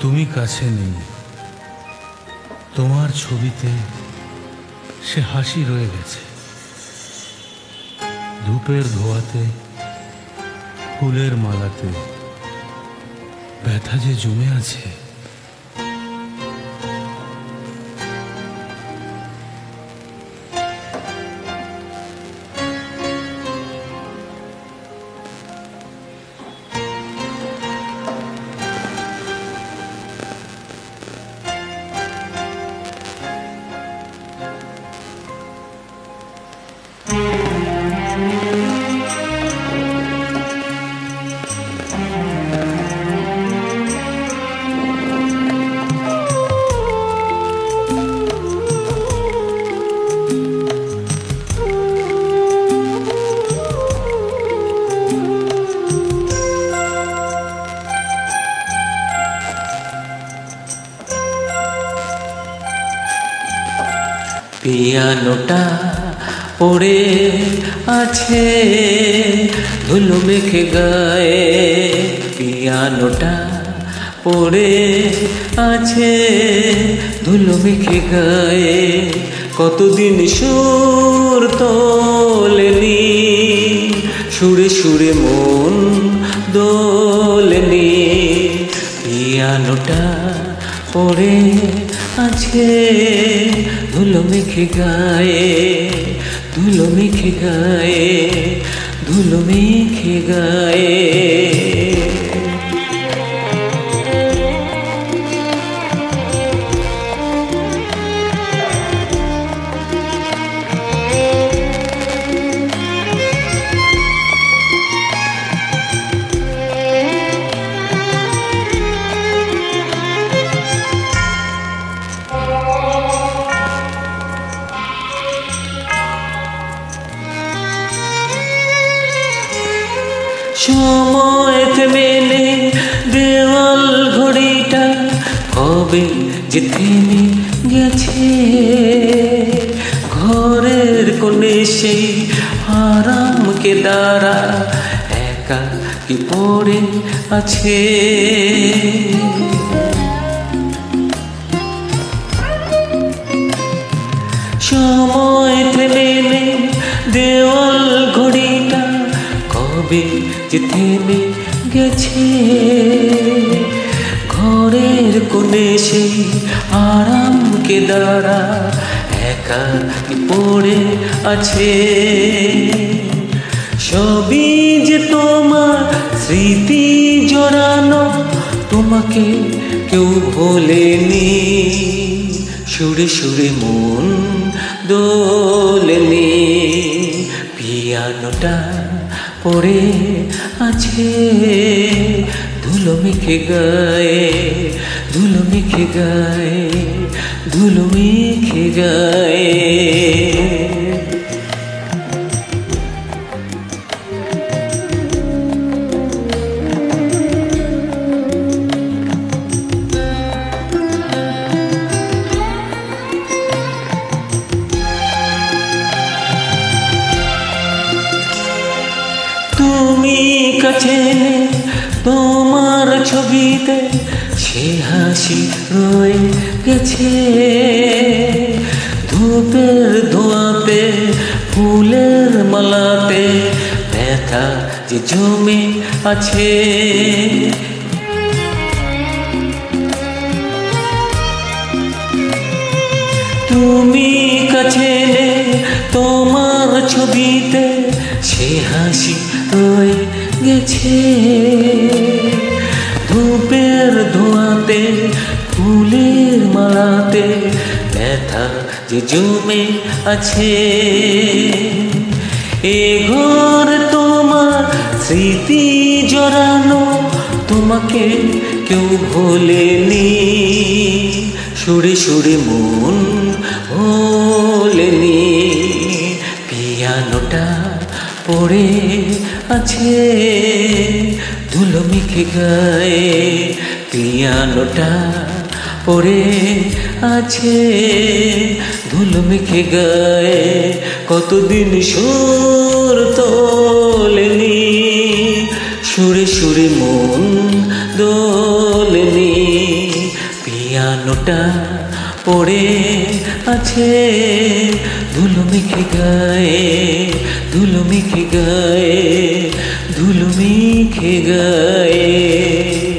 তুমি কাছে নেই, তোমার ছবিতে সে হাসি রয়ে গেছে। ধূপের ধোঁয়াতে, ফুলের মালাতে ব্যথা যে জমে আছে। পিয়ানোটা পড়ে আছে ধুলো মেখে গায়ে, পিয়ানোটা পড়ে আছে ধুলো মেখে গায়ে। কতদিন সুর তোলেনি, সুরে সুরে মন দোলেনি। পিয়ানোটা পড়ে আছে ধুলো মেখে গায়ে, ধুলো মেখে গায়ে, ধুলো মেখে গায়ে। সময় থেমে নেই, দেওয়াল ঘড়িটা কবে যে থেমে গেছে। ঘরের কোণে সেই আরাম কেদারা একা কি পড়ে আছে। সময় থেমে নেই, দেওয়াল ঘড়িটা কবে যে থেমে গেছে। ঘরের কোণে সেই আরাম কেদারা একা কি পড়ে আছে। সবই যে তোমার স্মৃতি জড়ানো, তোমাকে কেউ ভোলেনি। সুরে সুরে মন দোলেনি। পিয়ানোটা পড়ে আছে ধুলো মেখে গায়ে, ধুলো মেখে গায়ে, ধুলো মেখে গায়ে। তুমি কাছে তোমার ছবিতে সে হাসি রয়ে গেছে। ধূপের ধোঁয়াতে, ফুলের মালাতে ব্যথা যে জমে আছে। তুমি কাছে তোমার ছবিতে সে হাসি রয়ে গেছে। ধূপের ধোঁয়াতে, ফুলের মালাতে ব্যথা যে জমে আছে। এ ঘর তোমার স্মৃতি জড়ানো, তোমাকে কেউ ভোলেনি। সুরে সুরে মন ভোলেনি। পিয়ানোটা পড়ে আছে ধুলো মেখে গায়ে, পিয়ানোটা পড়ে আছে ধুলো মেখে গায়ে। কতদিন সুর তোলেনি, সুরে সুরে মন দোলেনি। পিয়ানোটা পড়ে আছে ধুলো মেখে গায়ে, ধুলো মেখে গায়ে, ধুলো মেখে গায়ে।